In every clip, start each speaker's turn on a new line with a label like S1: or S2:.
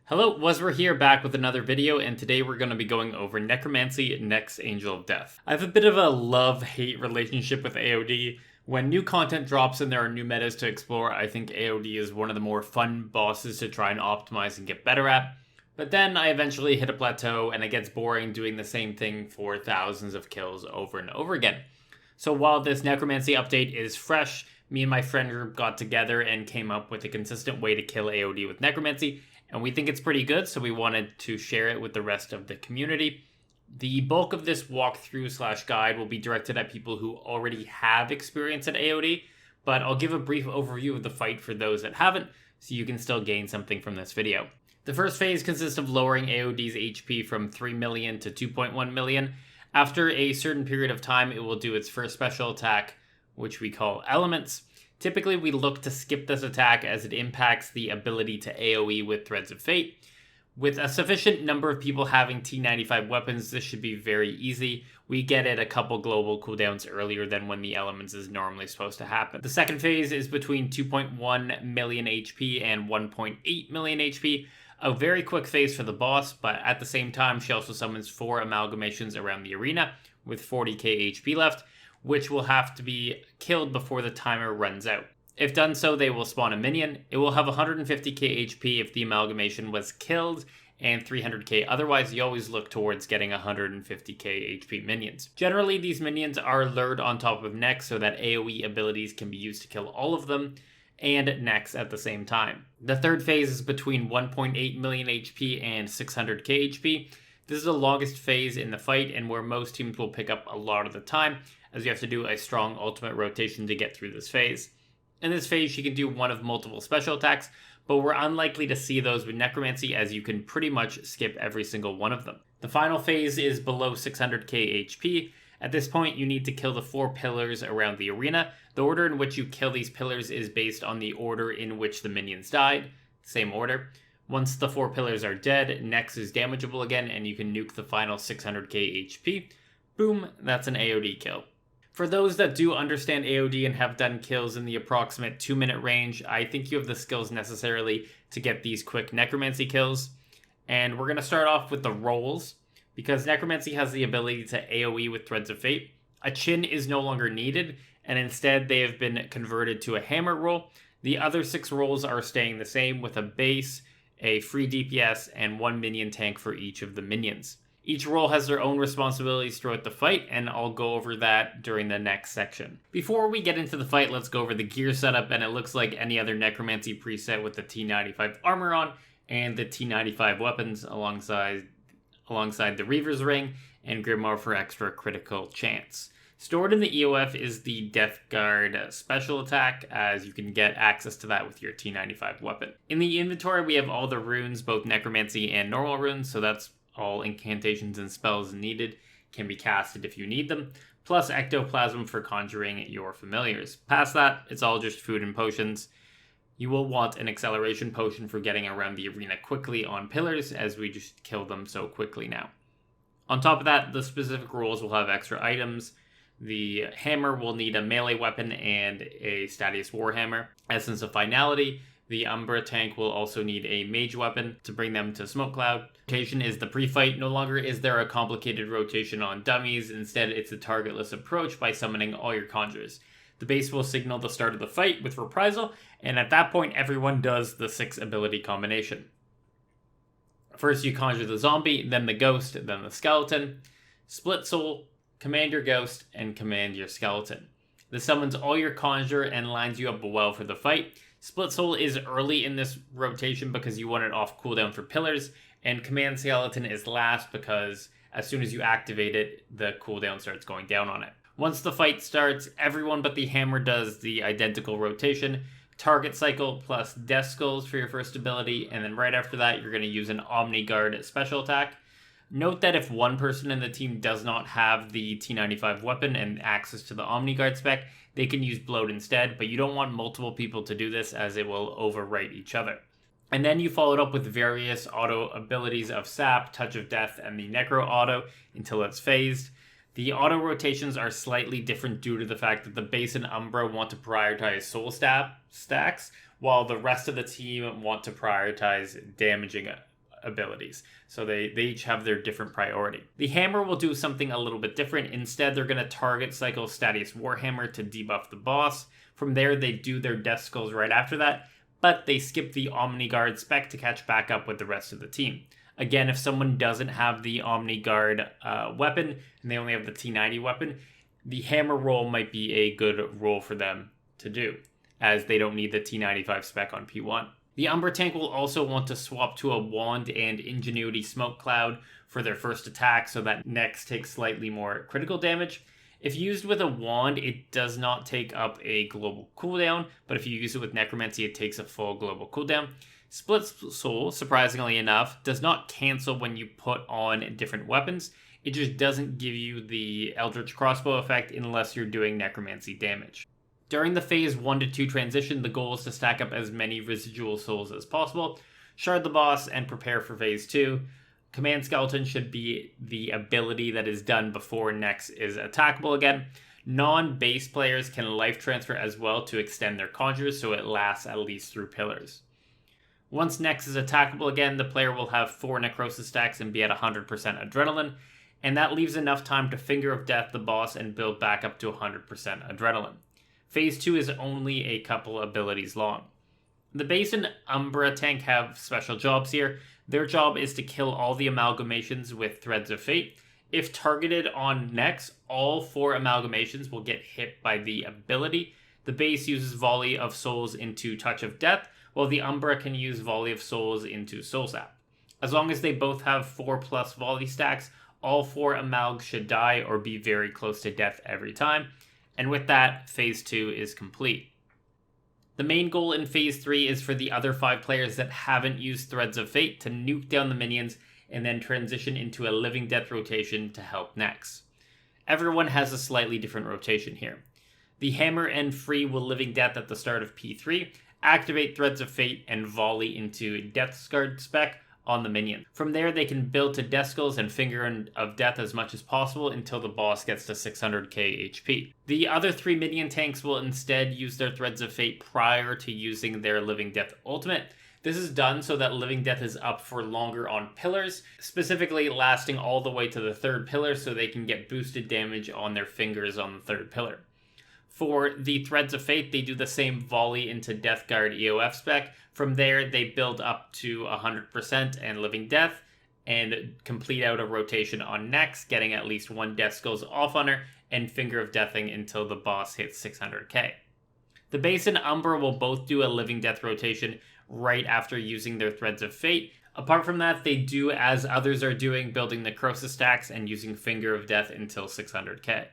S1: Hello, Waswere here, back with another video, and today we're going to be going over Necromancy, Next Angel of Death. I have a bit of a love-hate relationship with AoD. When new content drops and there are new metas to explore, I think AoD is one of the more fun bosses to try and optimize and get better at. But then I eventually hit a plateau and it gets boring doing the same thing for thousands of kills over and over again. So while this Necromancy update is fresh, me and my friend group got together and came up with a consistent way to kill AoD with Necromancy, and we think it's pretty good, so we wanted to share it with the rest of the community. The bulk of this walkthrough / guide will be directed at people who already have experience at AoD, but I'll give a brief overview of the fight for those that haven't, so you can still gain something from this video. The first phase consists of lowering AoD's HP from 3 million to 2.1 million. After a certain period of time, it will do its first special attack, which we call Elements. Typically, we look to skip this attack as it impacts the ability to AoE with Threads of Fate. With a sufficient number of people having T95 weapons, this should be very easy. We get it a couple global cooldowns earlier than when the Elements is normally supposed to happen. The second phase is between 2.1 million HP and 1.8 million HP. A very quick phase for the boss, but at the same time, she also summons 4 amalgamations around the arena with 40k HP left, which will have to be killed before the timer runs out. If done so, they will spawn a minion. It will have 150k HP if the amalgamation was killed, and 300k otherwise. You always look towards getting 150k HP minions. Generally, these minions are lured on top of Nex so that AoE abilities can be used to kill all of them, and Nex at the same time. The third phase is between 1.8 million HP and 600k HP. This is the longest phase in the fight and where most teams will pick up a lot of the time, as you have to do a strong ultimate rotation to get through this phase. In this phase, she can do one of multiple special attacks, but we're unlikely to see those with Necromancy as you can pretty much skip every single one of them. The final phase is below 600k HP. At this point, you need to kill the 4 pillars around the arena. The order in which you kill these pillars is based on the order in which the minions died. Same order. Once the 4 pillars are dead, Nex is damageable again, and you can nuke the final 600k HP. Boom, that's an AoD kill. For those that do understand AoD and have done kills in the approximate 2-minute range, I think you have the skills necessarily to get these quick Necromancy kills. And we're going to start off with the rolls, because Necromancy has the ability to AoE with Threads of Fate. A chin is no longer needed, and instead they have been converted to a hammer roll. The other 6 rolls are staying the same, with a base, a free DPS, and 1 minion tank for each of the minions. Each role has their own responsibilities throughout the fight, and I'll go over that during the next section. Before we get into the fight, let's go over the gear setup, and it looks like any other Necromancy preset with the T95 armor on and the T95 weapons alongside the Reaver's Ring and Grimoire for extra critical chance. Stored in the EOF is the Death Guard special attack, as you can get access to that with your T95 weapon. In the inventory, we have all the runes, both Necromancy and normal runes, so that's all incantations and spells needed can be casted if you need them, plus Ectoplasm for conjuring your familiars. Past that, it's all just food and potions. You will want an acceleration potion for getting around the arena quickly on pillars, as we just kill them so quickly now. On top of that, the specific roles will have extra items. The hammer will need a melee weapon and a Statius Warhammer. Essence of Finality, the Umbra tank will also need a mage weapon to bring them to Smoke Cloud. Rotation is the pre-fight. No longer is there a complicated rotation on dummies. Instead, it's a targetless approach by summoning all your conjurers. The base will signal the start of the fight with Reprisal, and at that point, everyone does the 6 ability combination. First, you conjure the zombie, then the ghost, then the skeleton. Split Soul, command your ghost, and command your skeleton. This summons all your conjure and lines you up well for the fight. Split Soul is early in this rotation because you want it off cooldown for pillars, and Command Skeleton is last because as soon as you activate it, the cooldown starts going down on it. Once the fight starts, everyone but the hammer does the identical rotation, target cycle plus Death Skulls for your first ability, and then right after that, you're going to use an Omni Guard special attack. Note that if one person in the team does not have the T95 weapon and access to the Omni Guard spec, they can use Bloat instead, but you don't want multiple people to do this as it will overwrite each other. And then you follow it up with various auto abilities of Sap, Touch of Death, and the Necro auto until it's phased. The auto rotations are slightly different due to the fact that the base and Umbra want to prioritize soul stacks, while the rest of the team want to prioritize damaging abilities. So they each have their different priority. The hammer will do something a little bit different. Instead, they're going to target cycle Statius Warhammer to debuff the boss. From there, they do their Death Skulls right after that, but they skip the Omni Guard spec to catch back up with the rest of the team. Again, if someone doesn't have the Omni Guard weapon and they only have the T90 weapon, the hammer roll might be a good roll for them to do, as they don't need the T95 spec on P1. The Umbra tank will also want to swap to a Wand and Ingenuity Smoke Cloud for their first attack, so that Nex takes slightly more critical damage. If used with a Wand, it does not take up a global cooldown, but if you use it with Necromancy, it takes a full global cooldown. Split Soul, surprisingly enough, does not cancel when you put on different weapons. It just doesn't give you the Eldritch Crossbow effect unless you're doing Necromancy damage. During the phase 1 to 2 transition, the goal is to stack up as many residual souls as possible, shard the boss, and prepare for phase 2. Command Skeleton should be the ability that is done before Nex is attackable again. Non-base players can life transfer as well to extend their conjures, so it lasts at least through pillars. Once Nex is attackable again, the player will have 4 Necrosis stacks and be at 100% Adrenaline, and that leaves enough time to Finger of Death the boss and build back up to 100% Adrenaline. Phase 2 is only a couple abilities long. The base and Umbra tank have special jobs here. Their job is to kill all the amalgamations with Threads of Fate. If targeted on Nex, all 4 amalgamations will get hit by the ability. The base uses Volley of Souls into Touch of Death, while the Umbra can use Volley of Souls into Soul Sap. As long as they both have 4+ volley stacks, all 4 amalgs should die or be very close to death every time. And with that, Phase 2 is complete. The main goal in Phase 3 is for the other 5 players that haven't used Threads of Fate to nuke down the minions and then transition into a Living Death rotation to help Nex. Everyone has a slightly different rotation here. The Hammer and Free will Living Death at the start of P3, activate Threads of Fate, and volley into Death Guard spec on the minion. From there, they can build to Death Skulls and Finger of Death as much as possible until the boss gets to 600k HP. The other 3 minion tanks will instead use their Threads of Fate prior to using their Living Death ultimate. This is done so that Living Death is up for longer on pillars, specifically lasting all the way to the 3rd pillar so they can get boosted damage on their fingers on the 3rd pillar. For the Threads of Fate, they do the same volley into Death Guard EOF spec. From there, they build up to 100% and Living Death, and complete out a rotation on Nex, getting at least 1 Death Skulls off on her, and Finger of Deathing until the boss hits 600k. The base and Umbra will both do a Living Death rotation right after using their Threads of Fate. Apart from that, they do as others are doing, building Necrosis stacks and using Finger of Death until 600k.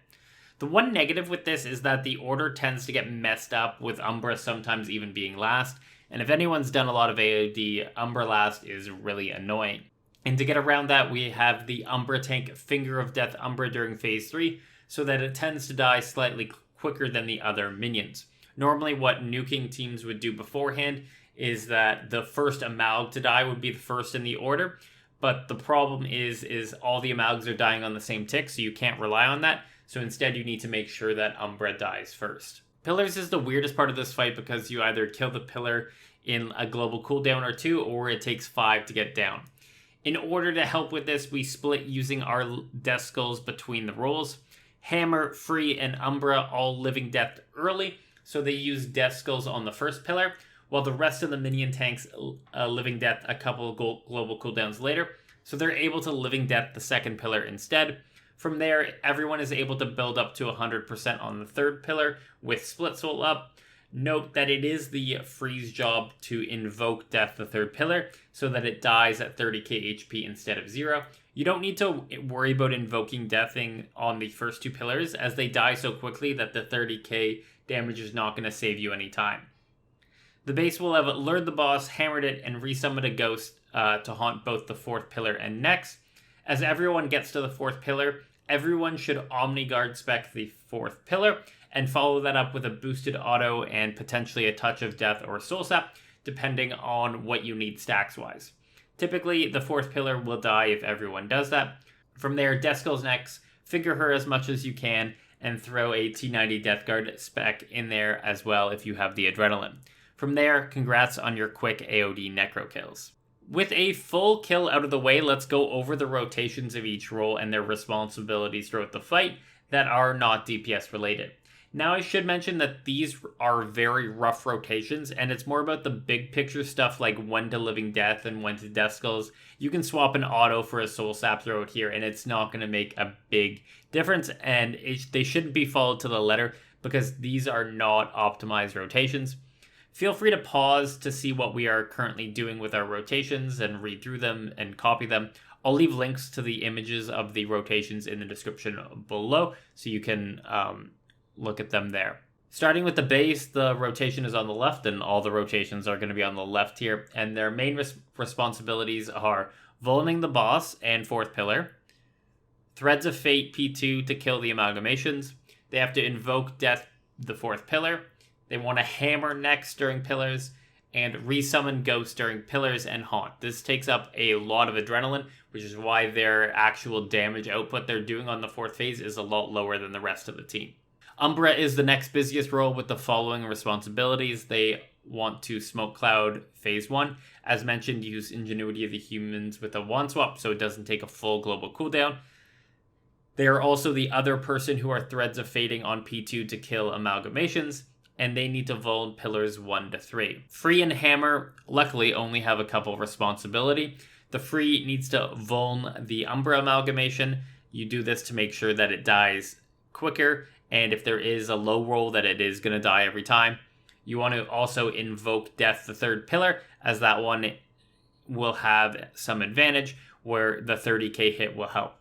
S1: The one negative with this is that the order tends to get messed up, with Umbra sometimes even being last, and if anyone's done a lot of AoD, Umbra last is really annoying. And to get around that, we have the Umbra tank Finger of Death Umbra during Phase 3, so that it tends to die slightly quicker than the other minions. Normally what nuking teams would do beforehand is that the first Amalg to die would be the first in the order, but the problem is all the Amalgs are dying on the same tick, so you can't rely on that, so instead you need to make sure that Umbra dies first. Pillars is the weirdest part of this fight because you either kill the pillar in a global cooldown or 2, or it takes 5 to get down. In order to help with this, we split using our Death Skulls between the rolls. Hammer, Free, and Umbra all Living Death early, so they use Death Skulls on the first pillar, while the rest of the minion tanks Living Death a couple of global cooldowns later, so they're able to Living Death the second pillar instead. From there, everyone is able to build up to 100% on the 3rd pillar with Split Soul up. Note that it is the Free's job to invoke Death the 3rd pillar so that it dies at 30k HP instead of 0. You don't need to worry about invoking Deathing on the first 2 pillars, as they die so quickly that the 30k damage is not going to save you any time. The base will have lured the boss, hammered it, and resummoned a ghost to haunt both the 4th pillar and Nex. As everyone gets to the 4th pillar, everyone should Omni Guard spec the 4th pillar, and follow that up with a boosted auto and potentially a Touch of Death or Soul Sap, depending on what you need stacks-wise. Typically, the 4th pillar will die if everyone does that. From there, Death Skulls Nex, Finger her as much as you can, and throw a T90 Death Guard spec in there as well if you have the Adrenaline. From there, congrats on your quick AoD Necro kills. With a full kill out of the way, let's go over the rotations of each role and their responsibilities throughout the fight that are not DPS related. Now, I should mention that these are very rough rotations, and it's more about the big picture stuff like when to Living Death and when to Death Skulls. You can swap an auto for a Soul Sap throughout here, and it's not going to make a big difference, and they shouldn't be followed to the letter because these are not optimized rotations. Feel free to pause to see what we are currently doing with our rotations and read through them and copy them. I'll leave links to the images of the rotations in the description below so you can look at them there. Starting with the base, the rotation is on the left, and all the rotations are going to be on the left here. And their main responsibilities are Vulning the Boss and Fourth Pillar, Threads of Fate P2 to kill the amalgamations. They have to invoke Death, the Fourth Pillar. They want to hammer next during pillars, and resummon ghosts during pillars and haunt. This takes up a lot of adrenaline, which is why their actual damage output they're doing on the fourth phase is a lot lower than the rest of the team. Umbra is the next busiest role with the following responsibilities. They want to Smoke Cloud phase 1. As mentioned, use Ingenuity of the Humans with a wand swap so it doesn't take a full global cooldown. They are also the other person who are Threads of Fating on P2 to kill amalgamations, and they need to vuln pillars 1 to 3. Free and Hammer, luckily, only have a couple responsibility. The Free needs to vuln the Umbra amalgamation. You do this to make sure that it dies quicker, and if there is a low roll that it is going to die every time. You want to also invoke Death, the third pillar, as that one will have some advantage where the 30k hit will help.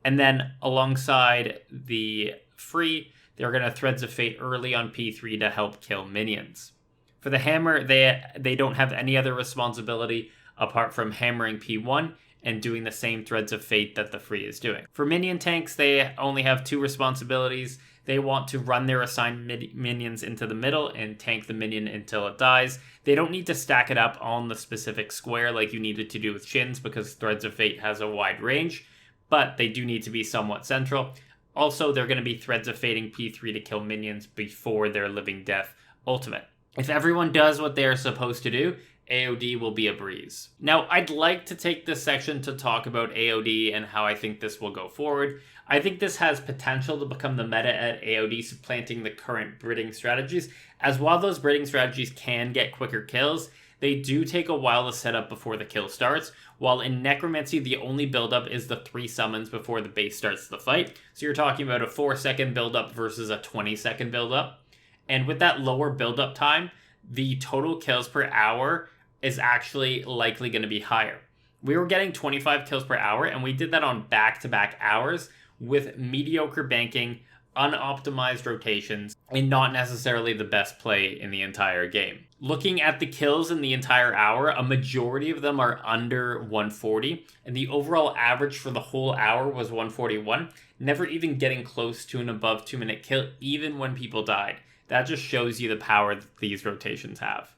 S1: And then alongside the Free, they're going to Threads of Fate early on P3 to help kill minions. For the Hammer, they don't have any other responsibility apart from hammering P1 and doing the same Threads of Fate that the Free is doing. For minion tanks, they only have 2 responsibilities. They want to run their assigned minions into the middle and tank the minion until it dies. They don't need to stack it up on the specific square like you needed to do with Shins because Threads of Fate has a wide range, but they do need to be somewhat central. Also, they're going to be Threads of Fating P3 to kill minions before their Living Death ultimate. If everyone does what they are supposed to do, AoD will be a breeze. Now, I'd like to take this section to talk about AoD and how I think this will go forward. I think this has potential to become the meta at AoD, supplanting the current breeding strategies, as while those breeding strategies can get quicker kills, they do take a while to set up before the kill starts, while in Necromancy, the only buildup is the 3 summons before the base starts the fight. So you're talking about a 4-second buildup versus a 20-second buildup. And with that lower buildup time, the total kills per hour is actually likely going to be higher. We were getting 25 kills per hour, and we did that on back-to-back hours with mediocre banking, unoptimized rotations, and not necessarily the best play in the entire game. Looking at the kills in the entire hour, a majority of them are under 140, and the overall average for the whole hour was 141, never even getting close to an above 2-minute kill, even when people died. That just shows you the power that these rotations have.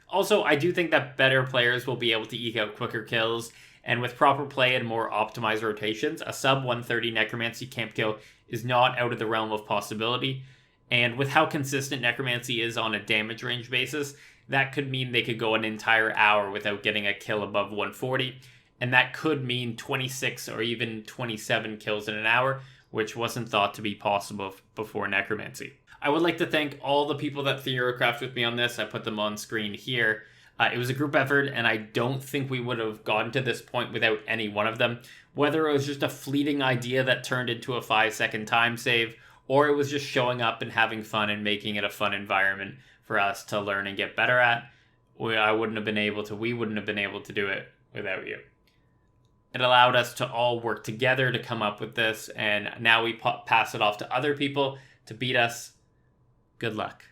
S1: Also, I do think that better players will be able to eke out quicker kills, and with proper play and more optimized rotations, a sub 130 Necromancy camp kill is not out of the realm of possibility. And with how consistent Necromancy is on a damage range basis, that could mean they could go an entire hour without getting a kill above 140. And that could mean 26 or even 27 kills in an hour, which wasn't thought to be possible before Necromancy. I would like to thank all the people that theorycraft with me on this. I put them on screen here. It was a group effort, and I don't think we would have gotten to this point without any one of them. Whether it was just a fleeting idea that turned into a 5-second time save, or it was just showing up and having fun and making it a fun environment for us to learn and get better at, we wouldn't have been able to do it without you. It allowed us to all work together to come up with this, and now we pass it off to other people to beat us. Good luck.